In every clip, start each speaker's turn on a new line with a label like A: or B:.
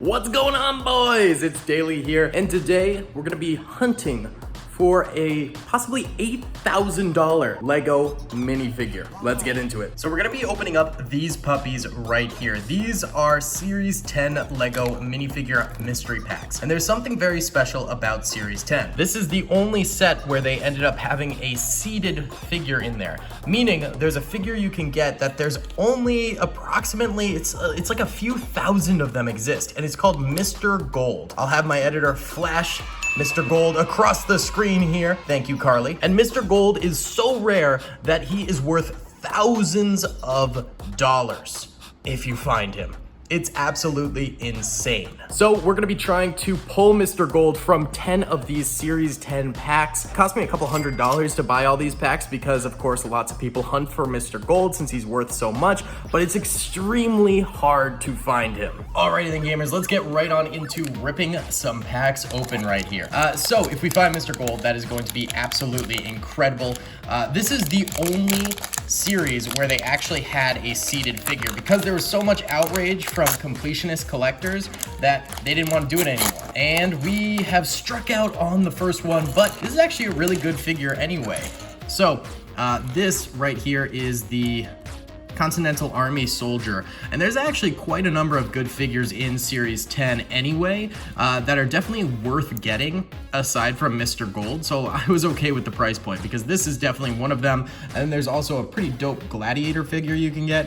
A: What's going on, boys? It's Daily here, and today we're gonna be hunting for a possibly $8,000 Lego minifigure. Let's get into it. So we're gonna be opening up these puppies right here. These are Series 10 Lego minifigure mystery packs, and there's something very special about Series 10. This is the only set where they ended up having a seeded figure in there, meaning there's a figure you can get that there's only approximately, it's like a few thousand of them exist, and it's called Mr. Gold. I'll have my editor flash Mr. Gold across the screen here. Thank you, Carly. And Mr. Gold is so rare that he is worth thousands of dollars if you find him. It's absolutely insane. So we're gonna be trying to pull Mr. Gold from 10 of these Series 10 packs. It cost me a couple $100 to buy all these packs because of course lots of people hunt for Mr. Gold since he's worth so much, but it's extremely hard to find him. Alrighty then, gamers, let's get right on into ripping some packs open right here. So if we find Mr. Gold, that is going to be absolutely incredible. This is the only series where they actually had a seeded figure because there was so much outrage from completionist collectors that they didn't want to do it anymore. And we have struck out on the first one, but this is actually a really good figure anyway. So this right here is the Continental Army soldier, and there's actually quite a number of good figures in Series 10 anyway that are definitely worth getting aside from Mr. Gold, so I was okay with the price point because this is definitely one of them. And there's also a pretty dope gladiator figure you can get,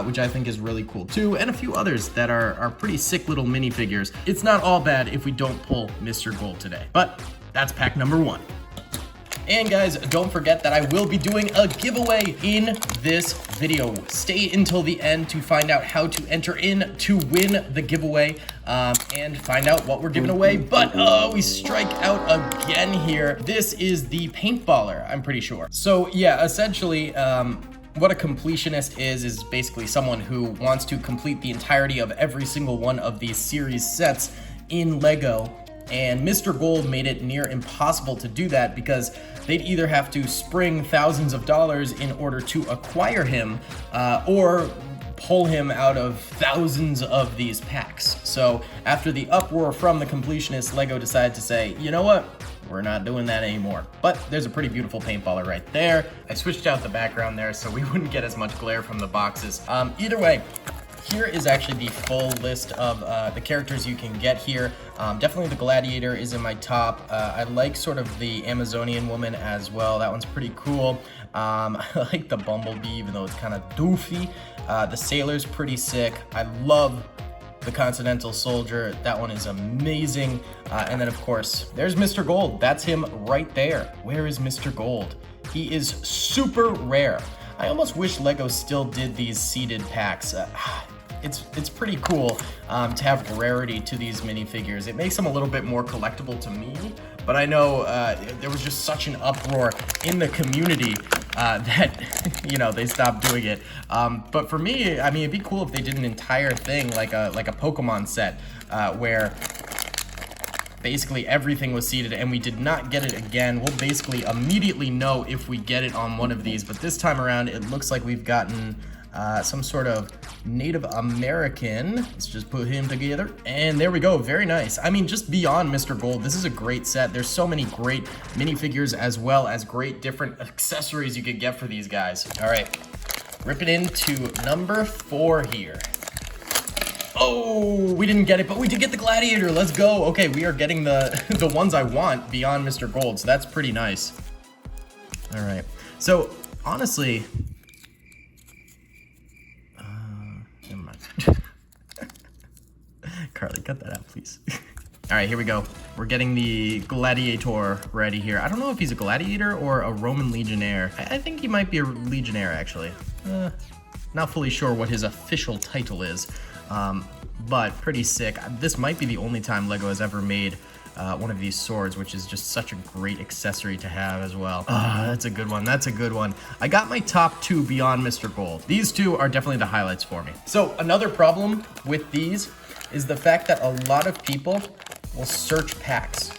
A: which I think is really cool too, and a few others that are pretty sick little minifigures. It's not all bad if we don't pull Mr. Gold today, but that's pack number one. And guys, don't forget that I will be doing a giveaway in this video. Stay until the end to find out how to enter in to win the giveaway and find out what we're giving away. But we strike out again here. This is the paintballer, I'm pretty sure. So yeah, essentially, what a completionist is basically someone who wants to complete the entirety of every single one of these series sets in Lego. And Mr. Gold made it near impossible to do that because they'd either have to spring thousands of dollars in order to acquire him or pull him out of thousands of these packs. So after the uproar from the completionists, Lego decided to say, you know what? We're not doing that anymore. But there's a pretty beautiful paintballer right there. I switched out the background there so we wouldn't get as much glare from the boxes. Either way, here is actually the full list of the characters you can get here. Definitely the gladiator is in my top. I like sort of the Amazonian woman as well. That one's pretty cool. I like the bumblebee, even though it's kind of doofy. The sailor's pretty sick. I love the Continental soldier. That one is amazing. And then of course, there's Mr. Gold. That's him right there. Where is Mr. Gold? He is super rare. I almost wish Lego still did these seeded packs. It's pretty cool to have rarity to these minifigures. It makes them a little bit more collectible to me, but I know there was just such an uproar in the community that, you know, they stopped doing it. But for me, I mean, it'd be cool if they did an entire thing like a Pokemon set where basically everything was seeded and we did not get it again. We'll basically immediately know if we get it on one of these, but this time around it looks like we've gotten some sort of Native American. Let's just put him together, and there we go. Very nice. I mean, just beyond Mr. Gold, this is a great set. There's so many great minifigures as well as great different accessories you could get for these guys. All right, rip it into number 4 here. Oh, we didn't get it, but we did get the gladiator. Let's go. Okay, we are getting the ones I want beyond Mr. Gold, so that's pretty nice. All right, so honestly, never mind. Carly, cut that out, please. All right, here we go. We're getting the gladiator ready here. I don't know if he's a gladiator or a Roman legionnaire. I think he might be a legionnaire, actually. Not fully sure what his official title is, but pretty sick. This might be the only time Lego has ever made one of these swords, which is just such a great accessory to have as well. That's a good one. That's a good one. I got my top 2 beyond Mr. Gold. These 2 are definitely the highlights for me. So another problem with these is the fact that a lot of people will search packs.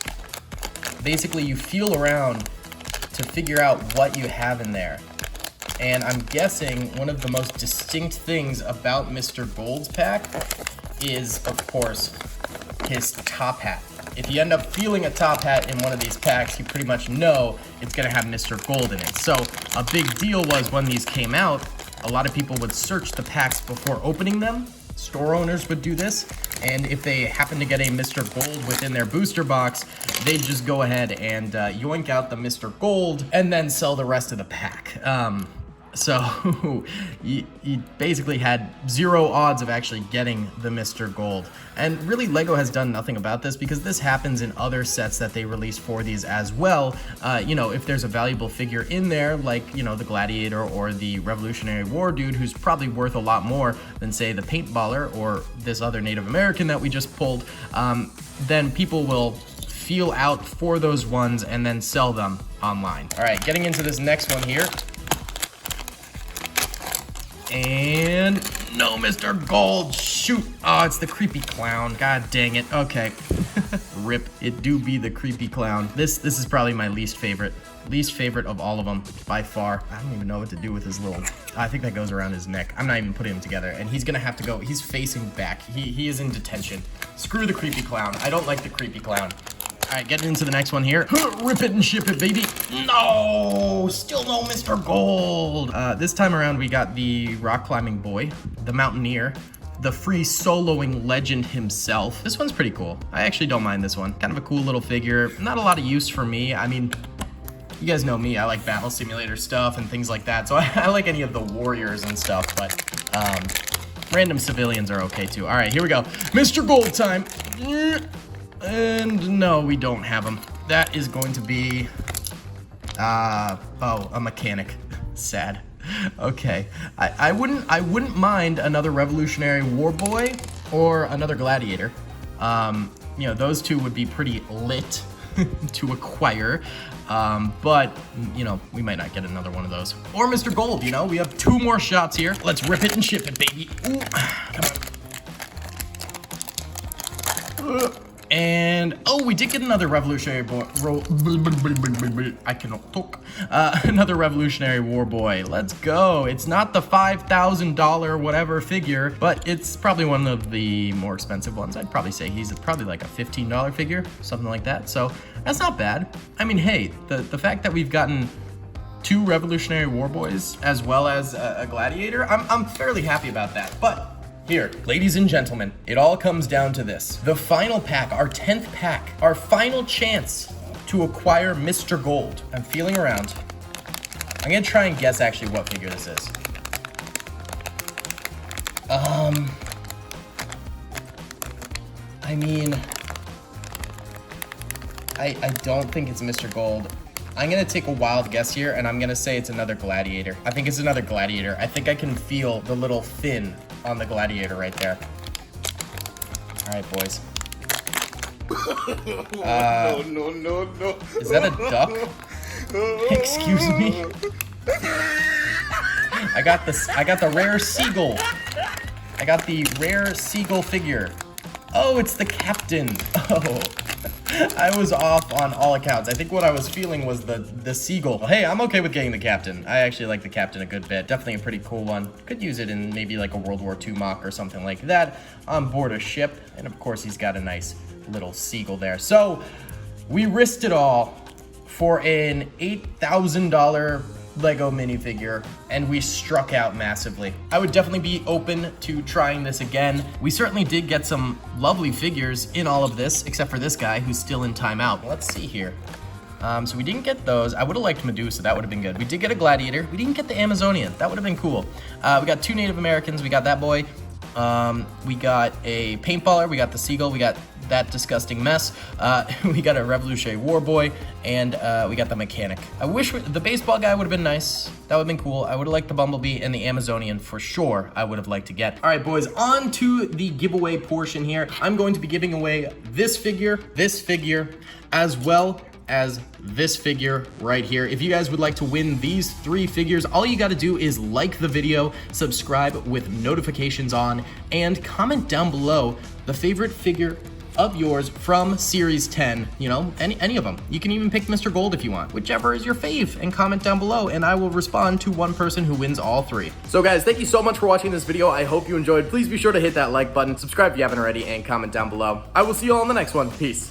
A: Basically, you feel around to figure out what you have in there. And I'm guessing one of the most distinct things about Mr. Gold's pack is, of course, his top hat. If you end up feeling a top hat in one of these packs, you pretty much know it's gonna have Mr. Gold in it. So a big deal was when these came out, a lot of people would search the packs before opening them. Store owners would do this, and if they happen to get a Mr. Gold within their booster box, they'd just go ahead and yoink out the Mr. Gold and then sell the rest of the pack. So you basically had 0 odds of actually getting the Mr. Gold. And really, LEGO has done nothing about this because this happens in other sets that they release for these as well. You know, if there's a valuable figure in there, like, you know, the Gladiator or the Revolutionary War dude, who's probably worth a lot more than, say, the Paintballer or this other Native American that we just pulled, then people will feel out for those ones and then sell them online. All right, getting into this next one here. And no, Mr. Gold, shoot. Oh, it's the creepy clown. God dang it. Okay. Rip. It do be the creepy clown. This is probably my least favorite of all of them by far. I don't even know what to do with his little, I think that goes around his neck. I'm not even putting him together, and he's gonna have to go. He's facing back. He is in detention. Screw the creepy clown. I don't like the creepy clown. All right, getting into the next one here. Rip it and ship it, baby. No, still no Mr. Gold. This time around, we got the rock climbing boy, the mountaineer, the free soloing legend himself. This one's pretty cool. I actually don't mind this one. Kind of a cool little figure. Not a lot of use for me. I mean, you guys know me. I like battle simulator stuff and things like that. So I like any of the warriors and stuff, but random civilians are okay too. All right, here we go. Mr. Gold time. And no, we don't have him. That is going to be, oh, a mechanic. Sad. Okay, I wouldn't mind another Revolutionary War boy or another Gladiator. You know, those two would be pretty lit to acquire. But, you know, we might not get another one of those. Or Mr. Gold, you know, we have 2 more shots here. Let's rip it and ship it, baby. Ooh, come on. And, oh, we did get another Revolutionary I cannot talk. Another Revolutionary War boy. Let's go. It's not the $5,000 whatever figure, but it's probably one of the more expensive ones. I'd probably say he's probably like a $15 figure, something like that. So that's not bad. I mean, hey, the fact that we've gotten 2 Revolutionary War boys as well as a Gladiator, I'm fairly happy about that. But here, ladies and gentlemen, it all comes down to this. The final pack, our 10th pack, our final chance to acquire Mr. Gold. I'm feeling around. I'm gonna try and guess actually what figure this is. I mean, I don't think it's Mr. Gold. I'm gonna take a wild guess here, and I'm gonna say it's another Gladiator. I think it's another Gladiator. I think I can feel the little fin on the Gladiator right there. All right, boys. No. Is that a duck? Excuse me? I got the rare seagull. I got the rare seagull figure. Oh, it's the captain. Oh. I was off on all accounts. I think what I was feeling was the seagull. Hey, I'm okay with getting the captain. I actually like the captain a good bit. Definitely a pretty cool one. Could use it in maybe like a World War II mock or something like that on board a ship. And of course, he's got a nice little seagull there. So we risked it all for an $8,000 Lego minifigure, and we struck out massively. I would definitely be open to trying this again. We certainly did get some lovely figures in all of this, except for this guy who's still in timeout. Let's see here. So we didn't get those. I would have liked Medusa. That would have been good. We did get a Gladiator. We didn't get the Amazonian. That would have been cool. We got 2 Native Americans. We got that boy. We got a Paintballer. We got the Seagull. We got that disgusting mess. We got a Revolutionary War boy, and we got the mechanic. I wish the baseball guy would have been nice. That would have been cool. I would have liked the Bumblebee and the Amazonian for sure. I would have liked to get. All right, boys, on to the giveaway portion here. I'm going to be giving away this figure, as well as this figure right here. If you guys would like to win these 3 figures, all you got to do is like the video, subscribe with notifications on, and comment down below the favorite figure of yours from Series 10, you know, any of them. You can even pick Mr. Gold if you want, whichever is your fave, and comment down below, and I will respond to one person who wins all 3. So guys, thank you so much for watching this video. I hope you enjoyed. Please be sure to hit that like button, subscribe if you haven't already, and comment down below. I will see you all in the next one. Peace.